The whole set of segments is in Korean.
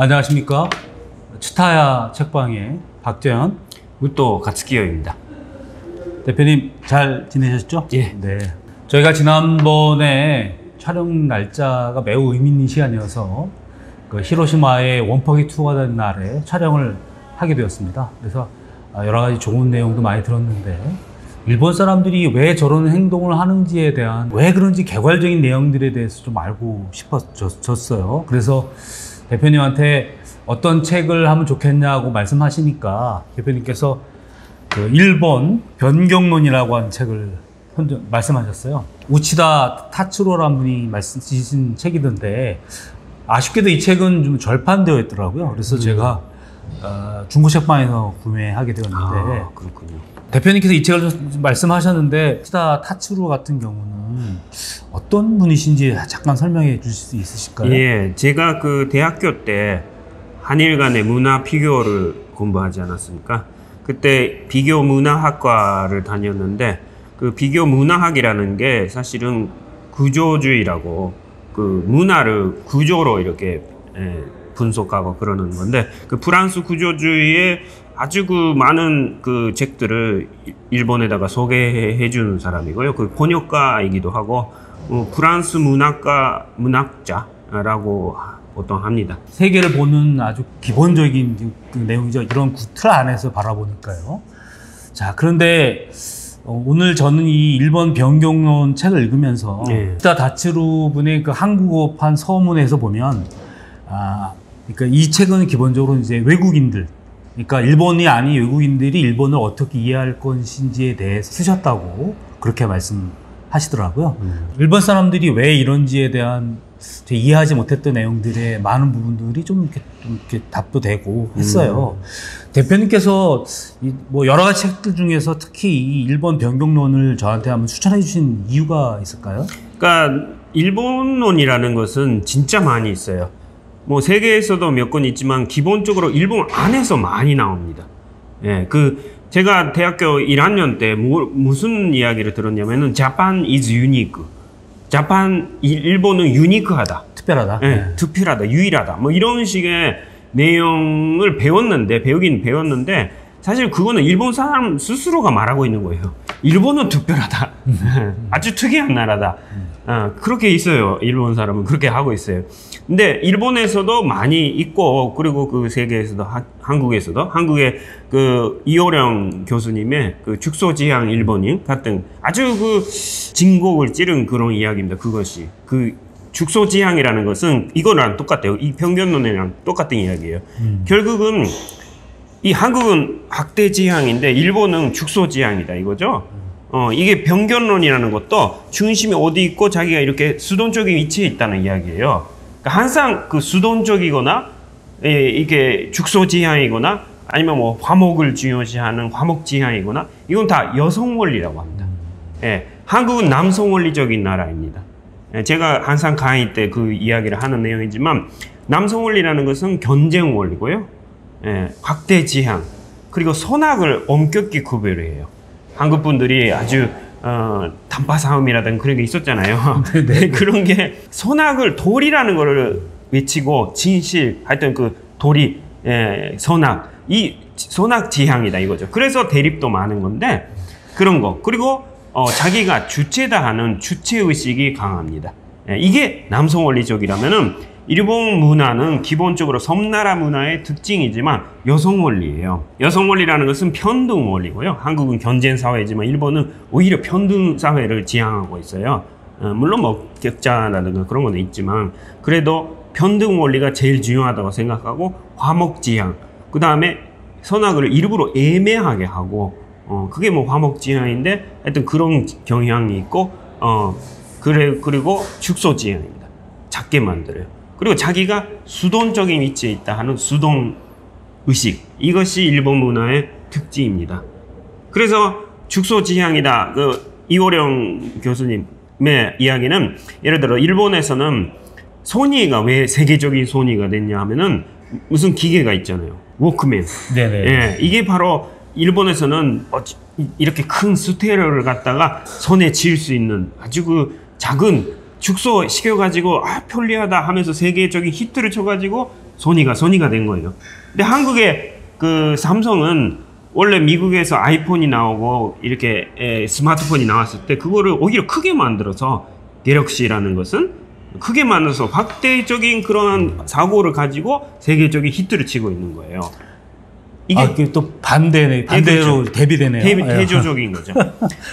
안녕하십니까. 츠타야 책방의 박재현, 또 가츠키요입니다. 대표님 잘 지내셨죠? 예. 네. 저희가 지난번에 촬영 날짜가 매우 의미 있는 시간이어서 그 히로시마의 원퍼기 투어가 된 날에 촬영을 하게 되었습니다. 그래서 여러 가지 좋은 내용도 많이 들었는데 일본 사람들이 왜 저런 행동을 하는지에 대한 왜 그런지 개괄적인 내용들에 대해서 좀 알고 싶어졌어요. 그래서 대표님한테 어떤 책을 하면 좋겠냐고 말씀하시니까 대표님께서 그 일본 변경론이라고 하는 책을 말씀하셨어요. 우치다 타츠로라는 분이 쓰신 책이던데 아쉽게도 이 책은 좀 절판되어 있더라고요. 그래서 제가 중고 책방에서 구매하게 되었는데 그렇군요. 대표님께서 이 책을 좀 말씀하셨는데 우치다 타츠로 같은 경우는 어떤 분이신지 잠깐 설명해 주실 수 있으실까요? 예, 제가 그 대학교 때 한일 간의 문화 피교를 공부하지 않았습니까? 그때 비교 문화학과를 다녔는데 그 비교 문화학이라는 게 사실은 구조주의라고 그 문화를 구조로 이렇게 분석하고 그러는 건데 그 프랑스 구조주의의 아주 그 많은 그 책들을 일본에다가 소개해 준 사람이고요. 그 번역가이기도 하고 프랑스 문학자라고 보통 합니다. 세계를 보는 아주 기본적인 그 내용이죠. 이런 틀 안에서 바라보니까요. 자, 그런데 오늘 저는 이 일본 변경론 책을 읽으면서 우치다 타츠로 분의 그 한국어판 서문에서 보면 그러니까 이 책은 기본적으로 이제 외국인들, 그러니까 일본이 아닌 외국인들이 일본을 어떻게 이해할 것인지에 대해서 쓰셨다고 그렇게 말씀하시더라고요. 일본 사람들이 왜 이런지에 대한 이해하지 못했던 내용들의 많은 부분들이 좀 이렇게 답도 되고 했어요. 대표님께서 뭐 여러 가지 책들 중에서 특히 이 일본 변경론을 저한테 한번 추천해 주신 이유가 있을까요? 그러니까 일본론이라는 것은 진짜 많이 있어요. 뭐 세계에서도 몇 권 있지만 기본적으로 일본 안에서 많이 나옵니다. 예, 제가 대학교 1학년 때 무슨 이야기를 들었냐면은 Japan is unique. 일본은 유니크하다. 특별하다. 예, 특별하다. 유일하다. 뭐 이런 식의 내용을 배우긴 배웠는데 사실 그거는 일본 사람 스스로가 말하고 있는 거예요. 일본은 특별하다. 아주 특이한 나라다. 그렇게 있어요. 일본 사람은 그렇게 하고 있어요. 근데 일본에서도 많이 있고 그리고 그 세계에서도 한국의 그 이호령 교수님의 그 축소지향 일본인 같은 아주 그 진곡을 찌른 그런 이야기입니다. 그것이 그 축소지향이라는 것은 이거랑 똑같아요. 이 변경론이랑 똑같은 이야기예요. 결국은 이 한국은 학대지향인데 일본은 축소지향이다 이거죠. 이게 변경론이라는 것도 중심이 어디 있고 자기가 이렇게 수동적인 위치에 있다는 이야기예요. 그러니까 항상 그 수동적이거나 이게 축소지향이거나 아니면 뭐 화목을 중요시하는 화목지향이거나 이건 다 여성 원리라고 합니다. 예, 한국은 남성 원리적인 나라입니다. 제가 항상 강의 때 그 이야기를 하는 내용이지만 남성 원리라는 것은 경쟁 원리고요. 확대 지향 그리고 선악을 엄격히 구별을 해요. 한국 분들이 아주 단파 싸움이라든가 그런 게 있었잖아요. 그런 게 선악을 도리라는 거를 외치고 진실 하여튼 그 도리 선악 이 선악 지향이다 이거죠. 그래서 대립도 많은 건데 그런 거 그리고 자기가 주체다 하는 주체의식이 강합니다. 이게 남성 원리적이라면은 일본 문화는 기본적으로 섬나라 문화의 특징이지만 여성 원리예요. 여성 원리라는 것은 평등 원리고요. 한국은 경쟁 사회지만 일본은 오히려 평등 사회를 지향하고 있어요. 물론 뭐 격차라든가 그런 건 있지만 그래도 평등 원리가 제일 중요하다고 생각하고 화목지향 그 다음에 선악을 일부러 애매하게 하고 그게 뭐 화목지향인데 하여튼 그런 경향이 있고 그리고 축소지향입니다. 작게 만들어요. 그리고 자기가 수동적인 위치에 있다 하는 수동의식 이것이 일본 문화의 특징입니다. 그래서 축소지향이다. 그 이호령 교수님의 이야기는 예를 들어 일본에서는 소니가 왜 세계적인 소니가 됐냐 하면은 무슨 기계가 있잖아요. 워크맨. 네네. 예, 이게 바로 일본에서는 이렇게 큰 스테레오를 갖다가 손에 쥘 수 있는 아주 그 작은 축소시켜가지고 편리하다 하면서 세계적인 히트를 쳐가지고 소니가 된 거예요. 근데 한국의 그 삼성은 원래 미국에서 아이폰이 나오고 이렇게 스마트폰이 나왔을 때 그거를 오히려 크게 만들어서 갤럭시라는 것은 크게 만들어서 확대적인 그런 사고를 가지고 세계적인 히트를 치고 있는 거예요. 이게 또 반대로 그렇죠. 대비되네요. 대조적인 거죠.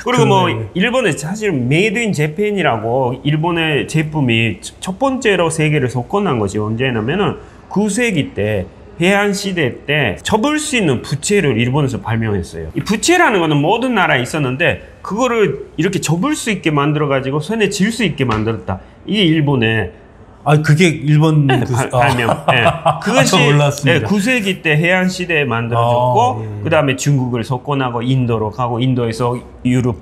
그리고 뭐 일본에 사실 메이드 인 재팬이라고 일본의 제품이 첫 번째로 세계를 석권한 것이 언제냐면은 9세기 때 해안 시대 때 접을 수 있는 부채를 일본에서 발명했어요. 이 부채라는 거는 모든 나라에 있었는데 그거를 이렇게 접을 수 있게 만들어 가지고 손에 질 수 있게 만들었다. 이게 일본의 그게 일본 발명. 네. 그것이 몰랐습니다. 9세기 때 해안 시대에 만들어졌고 그다음에 중국을 석권하고 인도로 가고 인도에서 유럽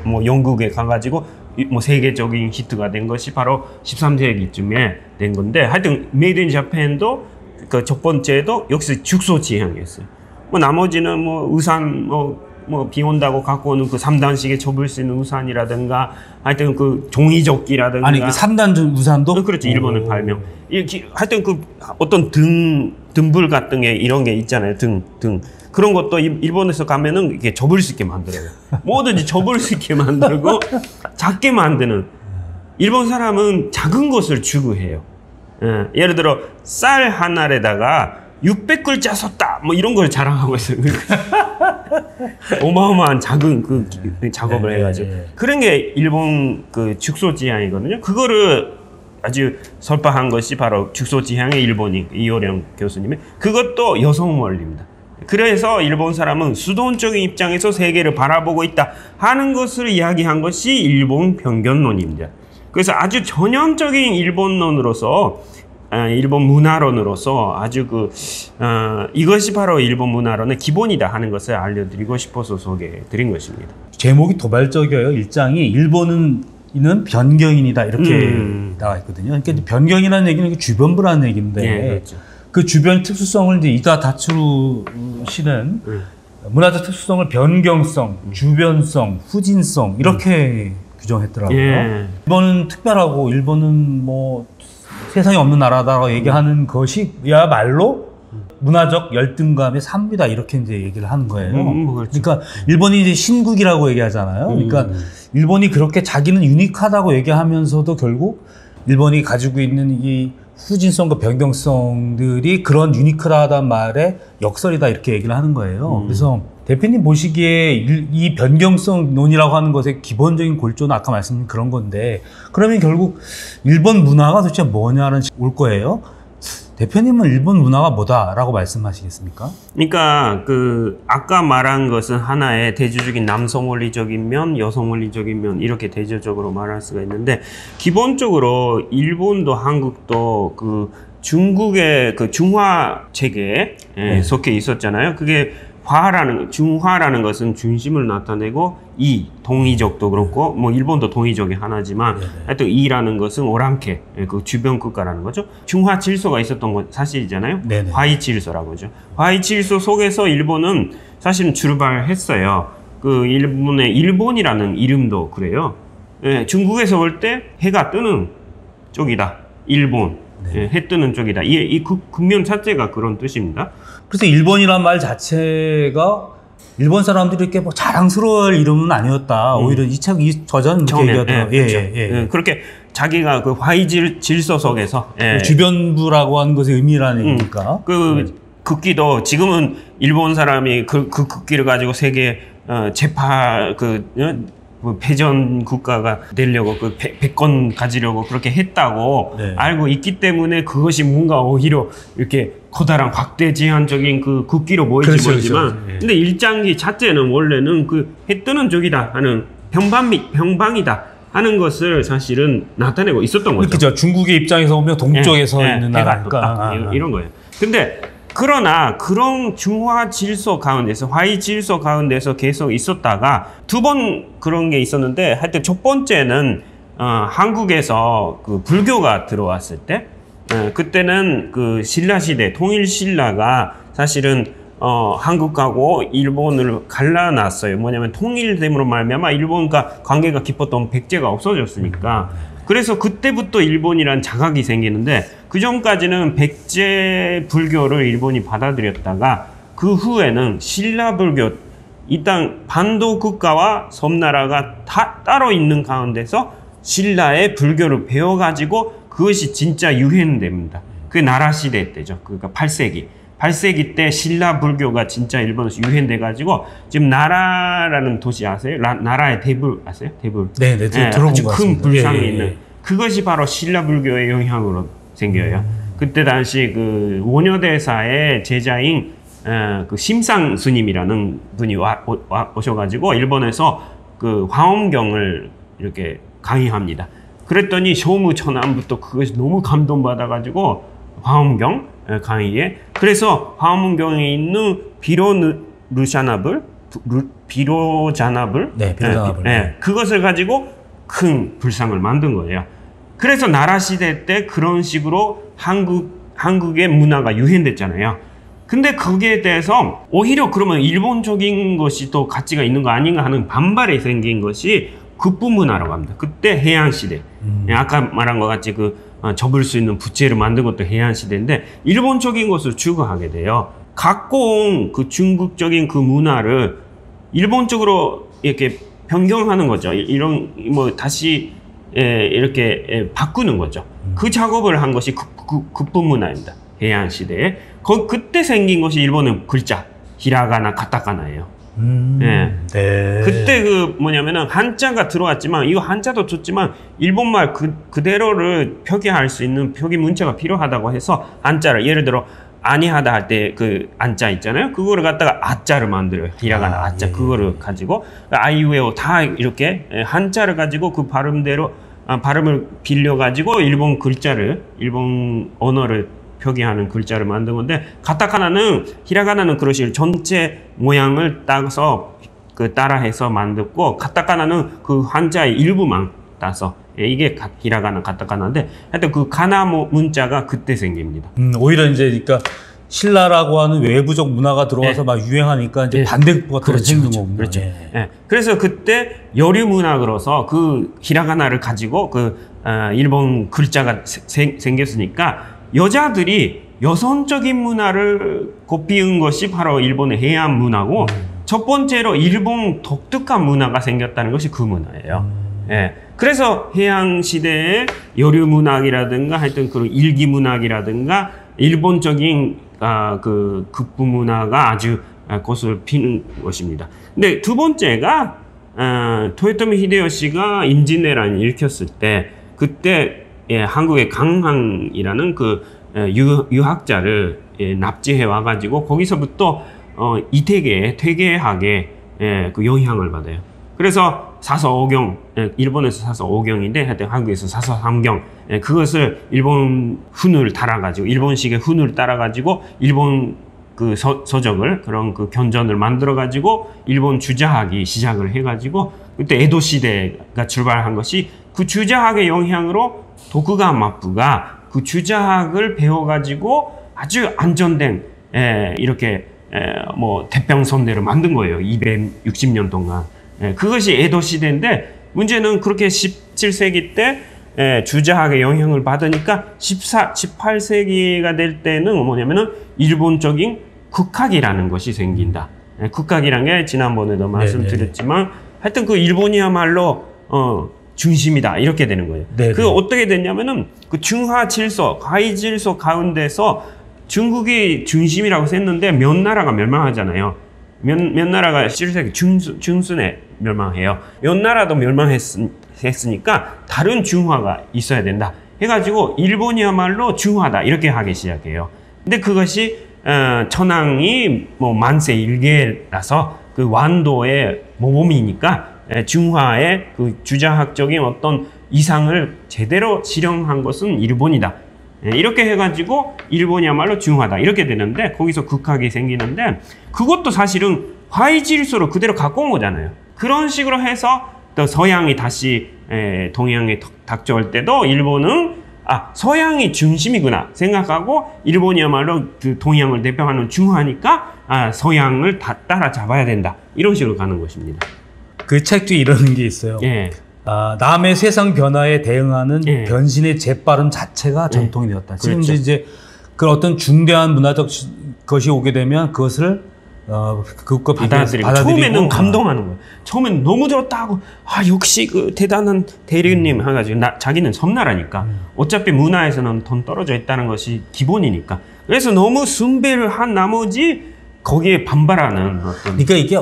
뭐 영국에 가가지고 뭐 세계적인 히트가 된 것이 바로 13세기쯤에 된 건데 하여튼 메이드 인 자팬도 그 첫 번째도 역시 죽소지향이었어요. 뭐 나머지는 뭐 우산 뭐 비 온다고 갖고 오는 그 3단식에 접을 수 있는 우산이라든가 하여튼 그 종이접기라든가 그 3단 우산도 그렇지 일본의 발명. 하여튼 그 어떤 등불 같은 게 이런 게 있잖아요. 등 그런 것도 일본에서 가면은 이렇게 접을 수 있게 만들어요. 뭐든지 접을 수 있게 만들고 작게 만드는. 일본 사람은 작은 것을 추구해요. 예를 들어 쌀 한 알에다가 600글자 썼다 뭐 이런 걸 자랑하고 있어요. 어마어마한 작은 그 작업을 해가지고 그런 게 일본 그 죽소지향이거든요. 그거를 아주 설파한 것이 바로 죽소지향의 일본인 이호령 교수님의 그것도 여성 원리입니다. 그래서 일본 사람은 수동적인 입장에서 세계를 바라보고 있다 하는 것을 이야기한 것이 일본 편견론입니다. 그래서 아주 전형적인 일본론으로서 일본 문화론으로서 아주 이것이 바로 일본 문화론의 기본이다 하는 것을 알려드리고 싶어서 소개해드린 것입니다. 제목이 도발적이에요. 일장이 일본은 변경인이다 이렇게 나와 있거든요. 그러니까 변경이라는 얘기는 주변부라는 얘기인데 그렇죠. 그 주변 특수성을 이제 이다 다츠루 씨는 문화적 특수성을 변경성, 주변성, 후진성 이렇게 규정했더라고요. 일본은 특별하고 일본은 뭐 세상에 없는 나라다라고 얘기하는 것이야말로 문화적 열등감의 산물이다 이렇게 이제 얘기를 하는 거예요. 그렇죠. 그러니까 일본이 이제 신국이라고 얘기하잖아요. 그러니까 일본이 그렇게 자기는 유니크하다고 얘기하면서도 결국 일본이 가지고 있는 이 후진성과 변경성들이 그런 유니크하다는 말의 역설이다 이렇게 얘기를 하는 거예요. 그래서 대표님 보시기에 이 변경성론이라고 하는 것의 기본적인 골조는 아까 말씀드린 그런 건데 그러면 결국 일본 문화가 도대체 뭐냐는 올 거예요. 대표님은 일본 문화가 뭐다라고 말씀하시겠습니까? 그러니까 아까 말한 것은 하나의 대조적인 남성 원리적인 면, 여성 원리적인 면 이렇게 대조적으로 말할 수가 있는데 기본적으로 일본도 한국도 중국의 중화 체계에 속해 있었잖아요. 그게 중화라는 것은 중심을 나타내고 동이적도 그렇고 뭐 일본도 동이적이 하나지만 하여튼 이라는 것은 오랑캐 그 주변 국가라는 거죠. 중화 질서가 있었던 건 사실이잖아요. 화이 질서라고 하죠. 화이 질서 속에서 일본은 사실은 출발했어요. 일본이라는 이름도 그래요. 중국에서 볼 때 해가 뜨는 쪽이다. 일본. 해 뜨는 쪽이다. 이 국면 자체가 그런 뜻입니다. 그래서 일본이란 말 자체가 일본 사람들이 이렇게 뭐 자랑스러울 이름은 아니었다. 오히려 저전 이렇게 얘기하더라고요. 그렇게 자기가 그 화이 질서 속에서 주변부라고 하는 것의 의미라는 얘기니까. 국기도 지금은 일본 사람이 그 국기를 가지고 세계 패전 국가가 되려고 백권 가지려고 그렇게 했다고 알고 있기 때문에 그것이 뭔가 오히려 이렇게 커다란 확대 제한적인 그 국기로 보이지 모르지만 근데 일장기 자체는 원래는 해 뜨는 쪽이다 하는 평방이다 하는 것을 사실은 나타내고 있었던 거죠. 그렇죠. 중국의 입장에서 보면 동쪽에서 있는 나라니까 이런 거예요. 근데 그러나 그런 중화 질서 가운데서 화이 질서 가운데서 계속 있었다가 두 번 그런 게 있었는데 하여튼 첫 번째는 한국에서 불교가 들어왔을 때 그때는 신라 시대 통일 신라가 사실은 한국하고 일본을 갈라놨어요. 뭐냐면 통일됨으로 말미암아 일본과 관계가 깊었던 백제가 없어졌으니까 그래서 그때부터 일본이란 자각이 생기는데 그 전까지는 백제 불교를 일본이 받아들였다가 그 후에는 신라 불교 이 땅 반도 국가와 섬나라가 다 따로 있는 가운데서 신라의 불교를 배워가지고 그것이 진짜 유행됩니다. 그게 나라 시대 때죠. 그러니까 8세기. 8세기 때 신라 불교가 진짜 일본에서 유행돼가지고 지금 나라라는 도시 아세요? 나라의 대불 아세요? 대불. 네, 들어본 아주 것 큰 같습니다. 불상이 예, 예, 있는 예. 그것이 바로 신라 불교의 영향으로 생겨요. 그때 당시 그 원효대사의 제자인 그 심상 스님이라는 분이 오셔가지고 일본에서 그 화엄경을 이렇게 강의합니다. 그랬더니 쇼무천안부터 그것이 너무 감동받아가지고 화엄경 강의에 그래서 화엄경에 있는 비로자나불 네, 비로자나불. 네, 그것을 가지고 큰 불상을 만든 거예요. 그래서 나라 시대 때 그런 식으로 한국의 문화가 유행됐잖아요. 근데 거기에 대해서 오히려 그러면 일본적인 것이 또 가치가 있는 거 아닌가 하는 반발이 생긴 것이 급부문화라고 합니다. 그때 해양시대. 아까 말한 것 같이 접을 수 있는 부채를 만든 것도 해양시대인데 일본적인 것을 추구하게 돼요. 갖고 온 그 중국적인 그 문화를 일본적으로 이렇게 변경하는 거죠. 이런 다시 이렇게 바꾸는 거죠. 그 작업을 한 것이 급부문화입니다. 해양시대에. 그때 생긴 것이 일본의 글자, 히라가나, 가타카나예요. 네. 그때 뭐냐면은 한자가 들어왔지만 이거 한자도 좋지만 일본말 그대로를 표기할 수 있는 표기 문자가 필요하다고 해서 한자를 예를 들어 아니하다 할 때 그 안자 있잖아요. 그거를 갖다가 아자를 만들어요. 히라가나 아자 그거를 가지고 아이웨오 다 이렇게 한자를 가지고 그 발음대로 발음을 빌려 가지고 일본 언어를 표기하는 글자를 만든 건데 가타카나는 히라가나는 그런 식으로 전체 모양을 따서 따라해서 만들고 가타카나는 그 한자의 일부만 따서 이게 히라가나 가타카나인데 하여튼 그 가나 문자가 그때 생깁니다. 오히려 이제 그러니까 신라라고 하는 외부적 문화가 들어와서 막 유행하니까 이제 반대가 생기는 거군요. 그렇죠. 그래서 그때 여류 문학으로서 그 히라가나를 가지고 일본 글자가 생겼으니까 여자들이 여성적인 문화를 곱비운 것이 바로 일본의 해양 문화고 첫 번째로 일본 독특한 문화가 생겼다는 것이 그 문화예요. 그래서 해양 시대의 여류 문학이라든가 하여튼 그런 일기 문학이라든가 일본적인 그 급부 문화가 아주 꽃을 피는 것입니다. 근데 두 번째가 토요토미 히데요시가 임진왜란을 일으켰을 때 그때 한국의 강항이라는 그 유학자를 납치해 와가지고 거기서부터 이태계에 퇴계하게 그 영향을 받아요. 그래서 사서오경, 일본에서 사서오경인데 하여튼 한국에서 사서삼경 그것을 일본 훈을 따라가지고 일본식의 훈을 따라가지고 일본 그 서적을 그런 그 견전을 만들어가지고 일본 주자학이 시작을 해가지고 그때 에도 시대가 출발한 것이 그 주자학의 영향으로 도쿠가와 그 주자학을 배워가지고 아주 안전된 이렇게 태평선대를 만든 거예요. 260년 동안. 그것이 에도 시대인데 문제는 그렇게 17세기 때 주자학의 영향을 받으니까 18세기가 될 때는 뭐냐면은 일본적인 국학이라는 것이 생긴다. 국학이란 게 지난번에도 말씀드렸지만 하여튼 그 일본이야말로 중심이다 이렇게 되는 거예요. 그 어떻게 됐냐면은 그 중화 질서, 과이 질서 가운데서 중국이 중심이라고 했는데 몇 나라가 멸망하잖아요. 몇 나라가 17세기 중순에 멸망해요. 몇 나라도 멸망했으니까 다른 중화가 있어야 된다. 해가지고 일본이야말로 중화다 이렇게 하기 시작해요. 근데 그것이 천황이 만세 일개라서 그 완도의 모범이니까 중화의 그 주자학적인 어떤 이상을 제대로 실현한 것은 일본이다. 이렇게 해가지고 일본이야말로 중화다 이렇게 되는데 거기서 극학이 생기는데 그것도 사실은 화이질서로 그대로 갖고 온 거잖아요. 그런 식으로 해서 또 서양이 다시 동양에 닥쳐올 때도 일본은 서양이 중심이구나 생각하고 일본이야말로 그 동양을 대표하는 중화니까 서양을 다 따라잡아야 된다 이런 식으로 가는 것입니다. 그 책 뒤에 이런 게 있어요. 남의 세상 변화에 대응하는 예. 변신의 재빠름 자체가 전통이 되었다. 지금 그렇죠. 이제 그 어떤 중대한 문화적 것이 오게 되면 그것을 그것과 받아들이고 처음에는 감동하는 거예요. 처음에는 너무 좋다고 역시 그 대단한 대리님 해가지고 자기는 섬나라니까 어차피 문화에서는 돈 떨어져 있다는 것이 기본이니까 그래서 너무 숭배를 한 나머지 거기에 반발하는 어떤 그러니까 이게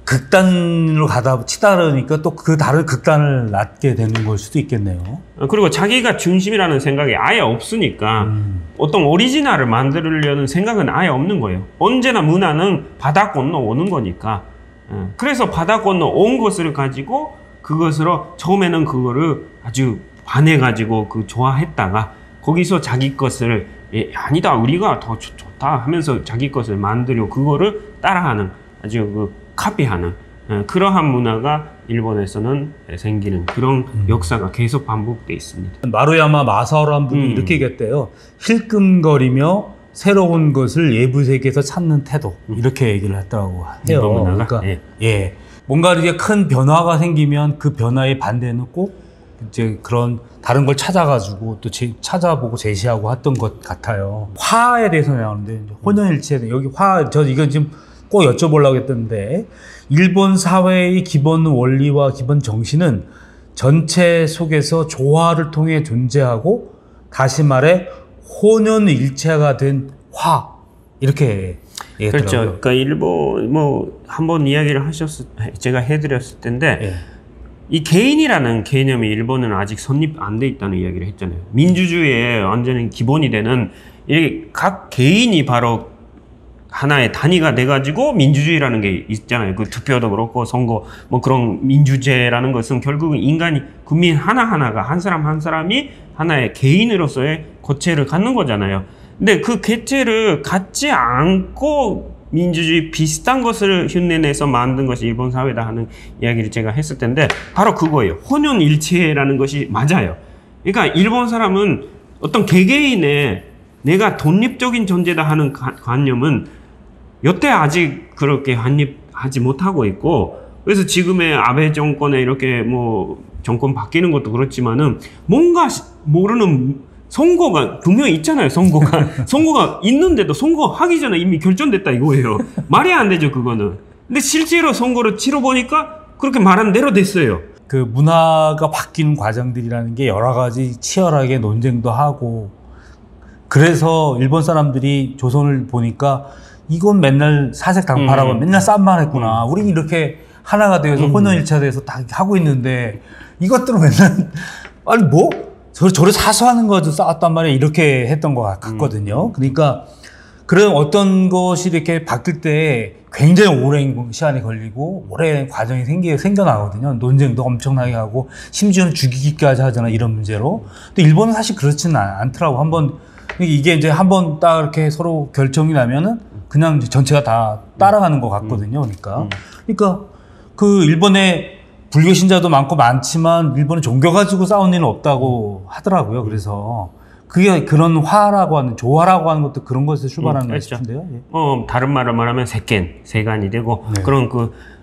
극단으로 가다 치다르니까 또 그 다른 극단을 낳게 되는 걸 수도 있겠네요. 그리고 자기가 중심이라는 생각이 아예 없으니까 어떤 오리지널을 만들려는 생각은 아예 없는 거예요. 언제나 문화는 바다 건너 오는 거니까. 그래서 바다 건너 온 것을 가지고 그것으로 처음에는 그거를 아주 반해가지고 좋아했다가 거기서 자기 것을 아니다 우리가 더 좋다 하면서 자기 것을 만들고 그거를 따라하는 아주 카피하는 그러한 문화가 일본에서는 생기는 그런 역사가 계속 반복돼 있습니다. 마루야마 마사오라는 분이 이렇게 얘기했대요. 힐끔거리며 새로운 것을 예부 세계에서 찾는 태도 이렇게 얘기를 했다고 해요. 일본 문화가? 그러니까 예. 뭔가 이렇게 큰 변화가 생기면 그 변화의 반대는 꼭 이제 그런 다른 걸 찾아가지고 또 찾아보고 제시하고 했던 것 같아요. 화에 대해서 나오는데 혼연일체에 대해 여기 저 이건 지금 꼭 여쭤보려고 했던데 일본 사회의 기본 원리와 기본 정신은 전체 속에서 조화를 통해 존재하고 다시 말해 혼연일체가 된 화 이렇게 얘기했더라고요. 그렇죠. 그러니까 일본 한번 이야기를 제가 해드렸을 텐데 예. 이 개인이라는 개념이 일본은 아직 성립 안 돼 있다는 이야기를 했잖아요. 민주주의의 완전히 기본이 되는 각 개인이 바로 하나의 단위가 돼가지고 민주주의라는 게 있잖아요. 그 투표도 그렇고 선거 그런 민주제라는 것은 결국은 인간이 국민 하나하나가 한 사람 한 사람이 하나의 개인으로서의 거체를 갖는 거잖아요. 근데 그 개체를 갖지 않고 민주주의 비슷한 것을 흉내내서 만든 것이 일본 사회다 하는 이야기를 제가 했을 텐데 바로 그거예요. 혼연일체라는 것이 맞아요. 그러니까 일본 사람은 어떤 개개인의 내가 독립적인 존재다 하는 관념은 여태 아직 그렇게 확립하지 못하고 있고 그래서 지금의 아베 정권에 이렇게 정권 바뀌는 것도 그렇지만은 뭔가 모르는 선거가 분명히 있잖아요. 선거가 있는데도 선거하기 전에 이미 결정됐다 이거예요. 말이 안 되죠 그거는. 근데 실제로 선거를 치러보니까 그렇게 말한 대로 됐어요. 그 문화가 바뀌는 과정들이라는 게 여러 가지 치열하게 논쟁도 하고 그래서 일본 사람들이 조선을 보니까 이건 맨날 사색당파라고 맨날 싼말 했구나. 우리 이렇게 하나가 되어서 혼연일체돼서 다 하고 있는데 이것들은 맨날 아니 저를 사수하는 거죠 싸웠단 말이야 이렇게 했던 것 같거든요. 그러니까 그런 어떤 것이 이렇게 바뀔 때 굉장히 오랜 시간이 걸리고 오랜 과정이 생겨나거든요. 논쟁도 엄청나게 하고 심지어는 죽이기까지 하잖아 이런 문제로. 근데 일본은 사실 그렇지는 않더라고. 이게 이제 한번 딱 이렇게 서로 결정이 나면은 그냥 이제 전체가 다 따라가는 것 같거든요. 그러니까 그 일본에 불교 신자도 많지만 일본은 종교 가지고 싸우는 일은 없다고 하더라고요. 그래서 그게 그런 화라고 하는 조화라고 하는 것도 그런 것에서 출발하는 것 같은데요. 예. 다른 말로 말하면 세간이 되고 그런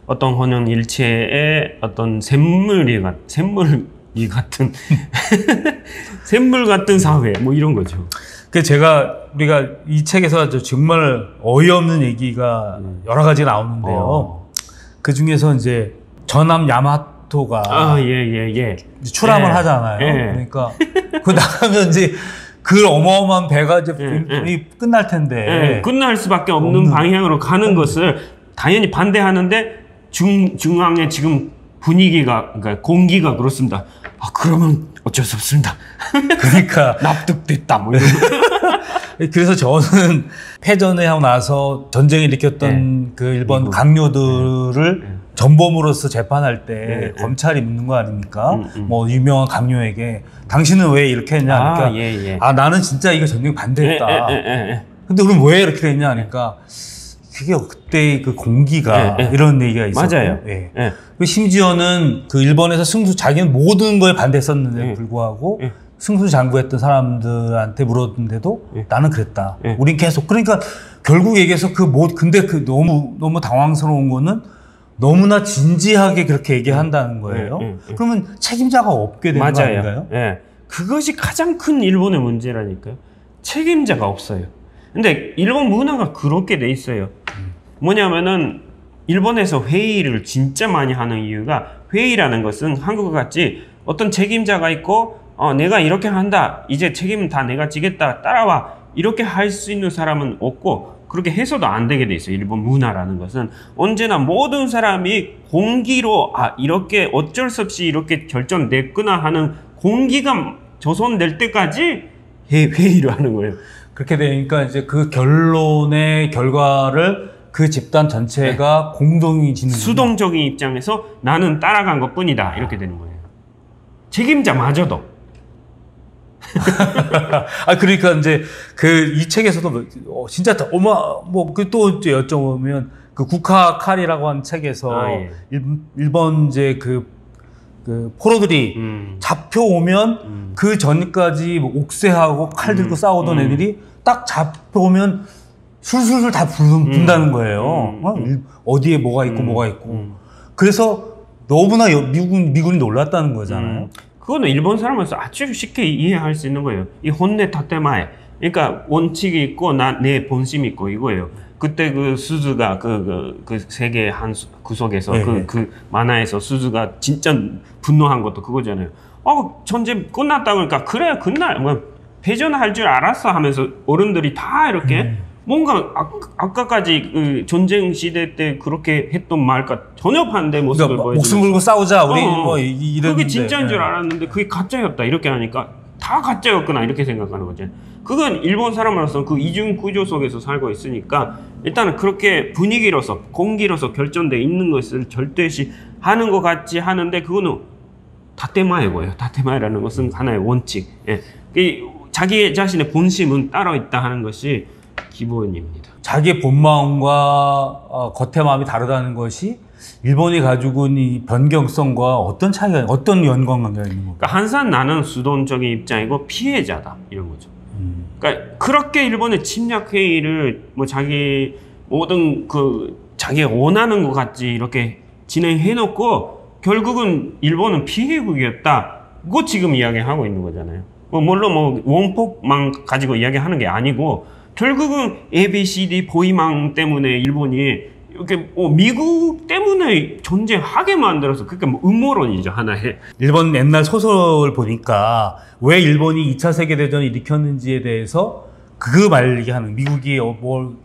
어떤 혼연일체의 어떤 샘물 같은 샘물 같은 사회 이런 거죠. 우리가 이 책에서 정말 어이없는 얘기가 여러 가지 나오는데요. 그 중에서 이제 전함 야마토가 출함을 하잖아요. 그러니까 그 나가면 이제 그 어마어마한 배가 이제 끝날 텐데 끝날 수밖에 없는 방향으로 가는 것을 당연히 반대하는데 중앙에 지금 그러니까 공기가 그렇습니다. 그러면 어쩔 수 없습니다. 그러니까 납득됐다. 그래서 저는 패전을 하고 나서 전쟁을 일으켰던 그 일본 강요들을 전범으로서 재판할 때 검찰이 묻는 거 아닙니까? 유명한 강요에게 당신은 왜 이렇게 했냐 하니까 나는 진짜 이거 전쟁 반대했다. 근데 우리는 왜 이렇게 했냐 하니까 그게 그때 그 공기가 이런 얘기가 있었고 맞아요. 심지어는 그 일본에서 자기는 모든 거에 반대했었는데 불구하고 승수장구했던 사람들한테 물었는데도 나는 그랬다. 우린 계속 그러니까 결국 얘기해서 근데 너무 당황스러운 거는 너무나 진지하게 그렇게 얘기한다는 거예요. 그러면 책임자가 없게 되는 거 아닌가요? 예. 그것이 가장 큰 일본의 문제라니까요. 책임자가 없어요. 근데 일본 문화가 그렇게 돼 있어요. 뭐냐면은 일본에서 회의를 진짜 많이 하는 이유가, 회의라는 것은 한국과 같이 어떤 책임자가 있고 내가 이렇게 한다, 이제 책임은 다 내가 지겠다, 따라와, 이렇게 할 수 있는 사람은 없고, 그렇게 해서도 안 되게 돼 있어요. 일본 문화라는 것은 언제나 모든 사람이 공기로 이렇게 어쩔 수 없이 이렇게 결정됐구나 하는 공기가 조성될 때까지 회의를 하는 거예요. 그렇게 되니까 이제 그 결론의 결과를 그 집단 전체가 공동이 짓는, 수동적인 입장에서 나는 따라간 것 뿐이다, 이렇게 되는 거예요. 책임자마저도. 그러니까 이제 이 책에서도 진짜 또 이제 여쭤보면 그 국화칼이라고 하는 책에서 일본 이제 그 포로들이 잡혀오면 그 전까지 옥새하고 칼 들고 싸우던 애들이 딱 잡혀오면 술술술 다 분다는 거예요. 어디에 뭐가 있고 뭐가 있고. 그래서 너무나 미군이 놀랐다는 거잖아요. 그거는 일본 사람으로서 아주 쉽게 이해할 수 있는 거예요. 이 혼내 타테마에, 그러니까 원칙이 있고 내 본심이 있고 이거예요. 그때 그 수즈가 그 세계 한 구석에서 그 만화에서 수즈가 진짜 분노한 것도 그거잖아요. 전쟁 끝났다 그러니까, 그래 그날 뭐 패전할 줄 알았어 하면서 어른들이 다 이렇게 뭔가 아까까지 그 전쟁 시대 때 그렇게 했던 말과 전혀 반대 모습을 그러니까 보여주는, 목숨 걸고 싸우자 우리 뭐 이랬는데, 그게 진짜인 줄 알았는데 그게 가짜였다 이렇게 하니까 다 가짜였구나 이렇게 생각하는 거죠. 그건 일본 사람으로서 그 이중 구조 속에서 살고 있으니까 일단은 그렇게 분위기로서 공기로서 결정돼 있는 것을 절대시 하는 것 같이 하는데, 그거는 다테마이고요. 다테마이라는 것은 하나의 원칙. 자기 자신의 본심은 따로 있다 하는 것이 기본입니다. 자기의 본마음과 겉의 마음이 다르다는 것이 일본이 가지고 있는 이 변경성과 어떤 차이가, 어떤 연관관계가 있는 건가요? 그러니까 항상 나는 수동적인 입장이고 피해자다, 이런 거죠. 그러니까 그렇게 일본의 침략 회의를 뭐 자기 모든 자기가 원하는 것 같이 이렇게 진행해 놓고 결국은 일본은 피해국이었다고 지금 이야기하고 있는 거잖아요. 물론 원폭만 가지고 이야기하는 게 아니고, 결국은 ABCD 보이망 때문에 일본이 이렇게 미국 때문에 전쟁하게 만들어서, 그러니까 음모론이죠, 하나의. 일본 옛날 소설 보니까 왜 일본이 2차 세계대전을 일으켰는지에 대해서 그 말 얘기하는, 미국이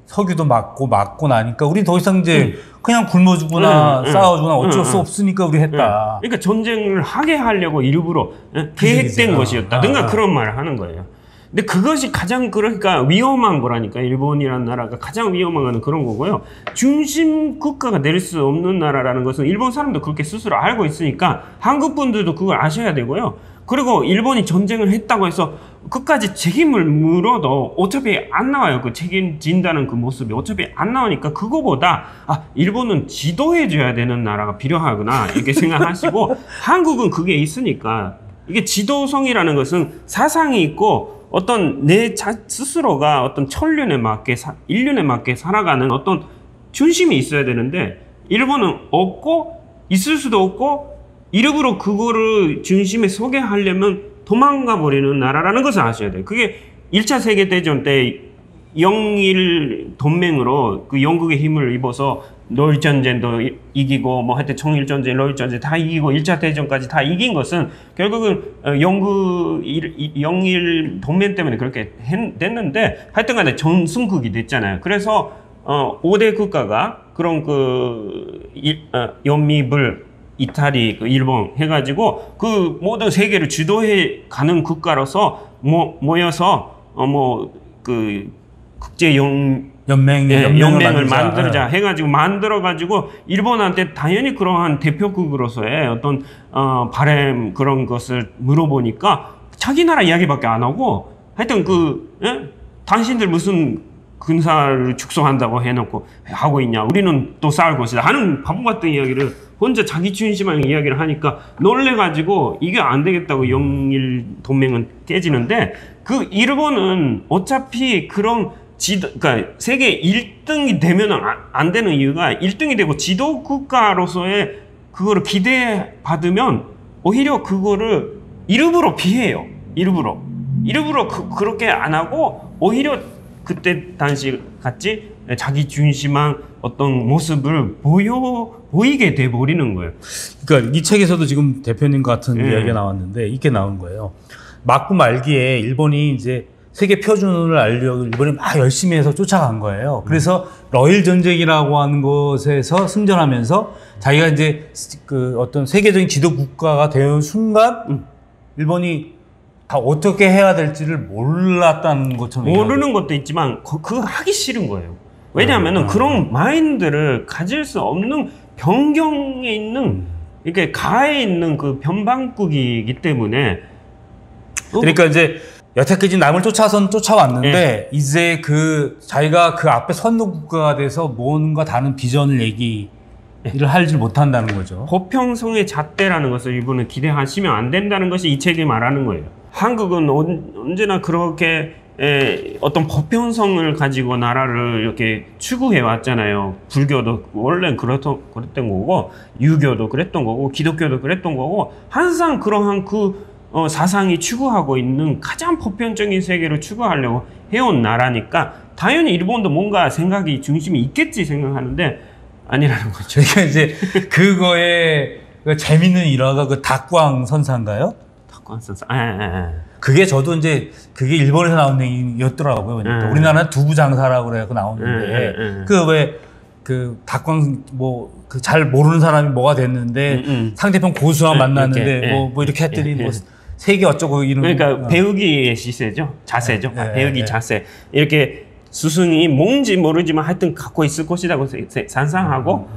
석유도 맞고 나니까 우리 더 이상 이제 그냥 굶어 죽거나 싸워 죽거나 어쩔 수 없으니까 우리 했다. 그러니까 전쟁을 하게 하려고 일부러 계획된 것이었다든가 그런 말을 하는 거예요. 근데 그것이 가장 그러니까 위험한 거라니까. 일본이라는 나라가 가장 위험한 거는 그런 거고요. 중심 국가가 될 수 없는 나라라는 것은 일본 사람도 그렇게 스스로 알고 있으니까 한국 분들도 그걸 아셔야 되고요. 그리고 일본이 전쟁을 했다고 해서 끝까지 책임을 물어도 어차피 안 나와요. 그 책임진다는 그 모습이 어차피 안 나오니까, 그거보다 일본은 지도해줘야 되는 나라가 필요하구나 이렇게 생각하시고 한국은 그게 있으니까, 이게 지도성이라는 것은 사상이 있고 어떤 내 스스로가 어떤 천륜에 맞게 인륜에 맞게 살아가는 어떤 중심이 있어야 되는데, 일본은 없고 있을 수도 없고 일부러 그거를 중심에 서게 하려면 도망가 버리는 나라라는 것을 아셔야 돼요. 그게 1차 세계대전 때 영일 동맹으로 그 영국의 힘을 입어서 노일 전쟁도 이기고 하여튼 청일 전쟁, 노일 전쟁 다 이기고 1차 대전까지 다 이긴 것은 결국은 영일 동맹 때문에 그렇게 됐는데, 하여튼 간에 전승국이 됐잖아요. 그래서 5대 국가가 그런 연미불, 이탈리, 일본 해가지고 그 모든 세계를 주도해 가는 국가로서 모여서 국제 연맹을 만들자 해가지고 만들어가지고 일본한테 당연히 그러한 대표국으로서의 어떤 바램 그런 것을 물어보니까 자기 나라 이야기밖에 안 하고, 하여튼 당신들 무슨 군사를 축소한다고 해놓고 하고 있냐, 우리는 또 싸울 것이다 하는 바보 같은 이야기를 혼자 자기 중심한 이야기를 하니까 놀래가지고 이게 안 되겠다고 영일 동맹은 깨지는데, 그 일본은 어차피 그런 그러니까 세계 1등이 되면 안 되는 이유가 1등이 되고 지도 국가로서의 그거를 기대받으면 오히려 그거를 일부러 피해요. 일부러 그렇게 안 하고 오히려 그때 당시 같이 자기 중심한 어떤 모습을 보이게 돼 버리는 거예요. 그러니까 이 책에서도 지금 대표님 같은 이야기가 나왔는데 이렇게 나온 거예요. 막고 말기에 일본이 이제 세계 표준을 알려고 일본이 막 열심히 해서 쫓아간 거예요. 그래서 러일 전쟁이라고 하는 것에서 승전하면서 자기가 이제 그 어떤 세계적인 지도 국가가 되는 순간 일본이 다 어떻게 해야 될지를 몰랐다는 것처럼 모르는 것도 있지만 그거 하기 싫은 거예요. 왜냐하면 그런 마인드를 가질 수 없는 변경에 있는 이게 가에 있는 그 변방국이기 때문에 그러니까 이제 여태까지 남을 쫓아왔는데 이제 그 자기가 그 앞에 선도 국가가 돼서 뭔가 다른 비전을 얘기를 하지 못한다는 거죠. 보편성의 잣대라는 것을 일본은 기대하시면 안 된다는 것이 이 책이 말하는 거예요. 한국은 언제나 그렇게 어떤 보편성을 가지고 나라를 이렇게 추구해 왔잖아요. 불교도 원래 그랬던 거고, 유교도 그랬던 거고, 기독교도 그랬던 거고, 항상 그러한 사상이 추구하고 있는 가장 보편적인 세계를 추구하려고 해온 나라니까 당연히 일본도 뭔가 생각이 중심이 있겠지 생각하는데 아니라는 거죠. 그러니까 이제 그거에 재밌는 일화가 그 닥광 선사인가요? 닥광 선사. 그게 저도 이제 그게 일본에서 나온 얘기였더라고요. 우리나라는 두부장사라고 그래서 나오는데 그 왜 그 닥광 그 잘 모르는 사람이 뭐가 됐는데 상대편 고수와 만났는데 뭐 이렇게 했더니 뭐 세계 어쩌고 이런. 그러니까 배우기의 시세죠. 자세죠. 배우기 자세. 이렇게 스승이 뭔지 모르지만 하여튼 갖고 있을 것이라고 상상하고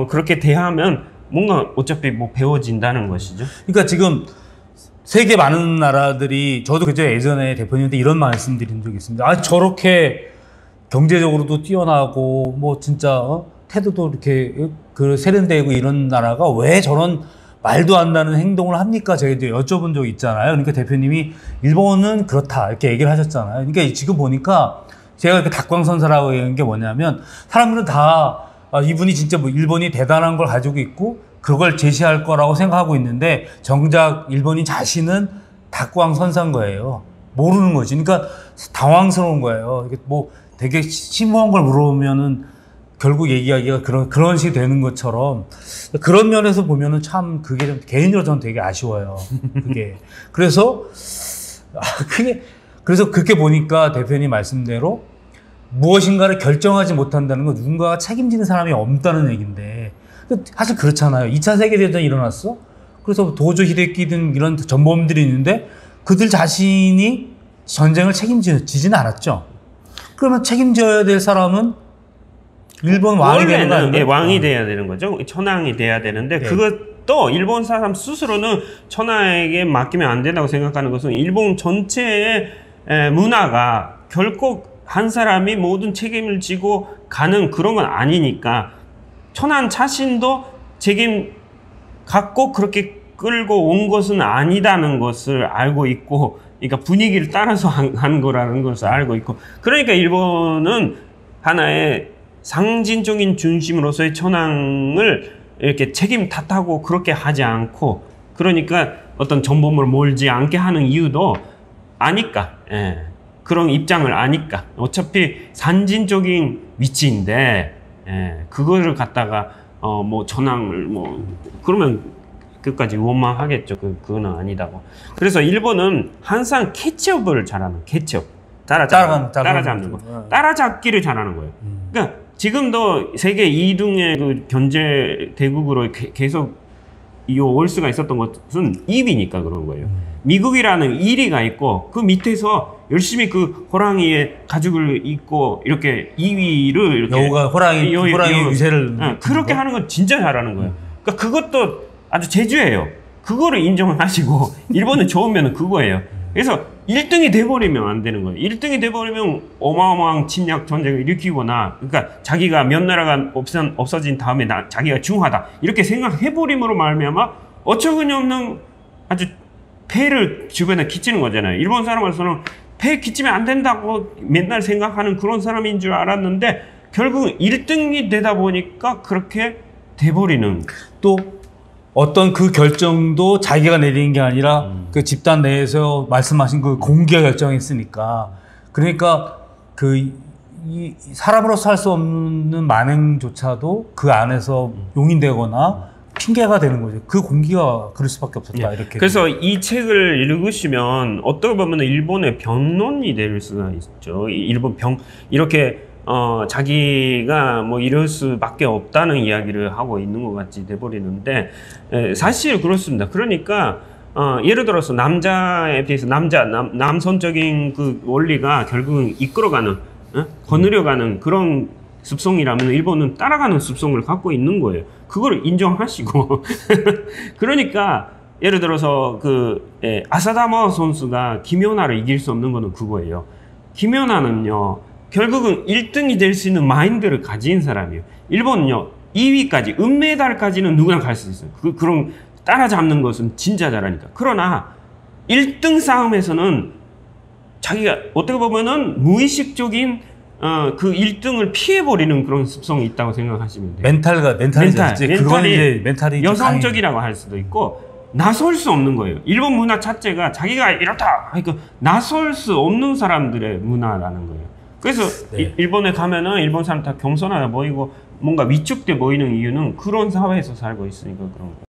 그렇게 대하면 뭔가 어차피 뭐 배워진다는 것이죠. 그러니까 지금 세계 많은 나라들이 저도 그저 예전에 대표님한테 이런 말씀 드린 적이 있습니다. 아 저렇게 경제적으로도 뛰어나고 뭐 진짜 태도도 이렇게 그 세련되고 이런 나라가 왜 저런 말도 안 나는 행동을 합니까? 제가 이제 여쭤본 적이 있잖아요. 그러니까 대표님이 일본은 그렇다 이렇게 얘기를 하셨잖아요. 그러니까 지금 보니까 제가 그 닥광선사라고 얘기한 게 뭐냐면 사람들은 다 이분이 진짜 뭐 일본이 대단한 걸 가지고 있고 그걸 제시할 거라고 생각하고 있는데 정작 일본인 자신은 닥광선사인 거예요. 모르는 거지. 그러니까 당황스러운 거예요. 이게 뭐 되게 심오한 걸 물어보면은 결국 얘기하기가 그런 식이 되는 것처럼 그런 면에서 보면은 참 그게 좀 개인적으로 저는 되게 아쉬워요. 그게. 그래서 그렇게 보니까 대표님 말씀대로 무엇인가를 결정하지 못한다는 건 누군가가 책임지는 사람이 없다는 얘기인데 사실 그렇잖아요. 2차 세계대전이 일어났어. 그래서 도조 히데키든 이런 전범들이 있는데 그들 자신이 전쟁을 책임지지는 않았죠. 그러면 책임져야 될 사람은 일본 왕이 되는 거 아닌가요? 왕이 돼야 되는 거죠. 천황이 돼야 되는데 그것도 일본 사람 스스로는 천황에게 맡기면 안 된다고 생각하는 것은 일본 전체의 문화가 결코 한 사람이 모든 책임을 지고 가는 그런 건 아니니까 천황 자신도 책임 갖고 그렇게 끌고 온 것은 아니다는 것을 알고 있고 그러니까 분위기를 따라서 한 거라는 것을 알고 있고 그러니까 일본은 하나의 상징적인 중심으로서의 천황을 이렇게 책임 탓하고 그렇게 하지 않고 그러니까 어떤 전범을 몰지 않게 하는 이유도 아니까 그런 입장을 아니까 어차피 상징적인 위치인데 그거를 갖다가 뭐 천황을 뭐 그러면 끝까지 원망하겠죠. 그건 아니다고. 그래서 일본은 항상 캐치업을 잘하는 캐치업 따라잡는 거 따라잡기를 잘하는 거예요. 그러니까 지금도 세계 2등의 그 경제 대국으로 계속 올 수가 있었던 것은 2위니까 그런 거예요. 미국이라는 1위가 있고 그 밑에서 열심히 그 호랑이의 가죽을 입고 이렇게 2위를 이렇게 여우가 호랑이 위세를 그렇게 하는 건 진짜 잘하는 거예요. 그러니까 그것도 아주 재주예요. 그거를 인정하시고 일본은 좋으면 그거예요. 그래서 1등이 돼버리면 안 되는 거예요. 1등이 돼버리면 어마어마한 침략 전쟁을 일으키거나 그러니까 자기가 몇 나라가 없어진 다음에 자기가 중하다 이렇게 생각해버림으로 말미암아 어처구니 없는 아주 폐를 주변에 끼치는 거잖아요. 일본 사람으로서는 배에 기치면 안 된다고 맨날 생각하는 그런 사람인 줄 알았는데 결국은 1등이 되다 보니까 그렇게 돼버리는. 또 어떤 그 결정도 자기가 내리는 게 아니라 그 집단 내에서 말씀하신 그 공기가 결정했으니까, 그러니까 그 이 사람으로서 할 수 없는 만행조차도 그 안에서 용인되거나 핑계가 되는 거죠. 그 공기가 그럴 수밖에 없었다. 이렇게. 그래서 이 책을 읽으시면 어떻게 보면 일본의 변론이 될 수가 있죠. 일본 이렇게 자기가 뭐 이럴 수밖에 없다는 이야기를 하고 있는 것 같이 돼버리는데, 사실 그렇습니다. 그러니까 예를 들어서 남자에 비해서 남선적인 그 원리가 결국은 이끌어가는, 거느려가는 그런 습성이라면 일본은 따라가는 습성을 갖고 있는 거예요. 그걸 인정하시고 그러니까 예를 들어서 아사다마 선수가 김연아를 이길 수 없는 거는 그거예요. 김연아는요 결국은 1등이 될 수 있는 마인드를 가진 사람이에요. 일본은요 2위까지 은메달까지는 누구나 갈 수 있어요. 그런 따라잡는 것은 진짜 잘하니까. 그러나 1등 싸움에서는 자기가 어떻게 보면은 무의식적인 그 1등을 피해버리는 그런 습성이 있다고 생각하시면 돼요. 멘탈이 여성적이라고 할 수도 있고, 나설 수 없는 거예요. 일본 문화 자체가 자기가 이렇다, 그러니까 나설 수 없는 사람들의 문화라는 거예요. 그래서 일본에 가면은 일본 사람 다 겸손하게 보이고 뭔가 위축돼 보이는 이유는 그런 사회에서 살고 있으니까 그런 거예요.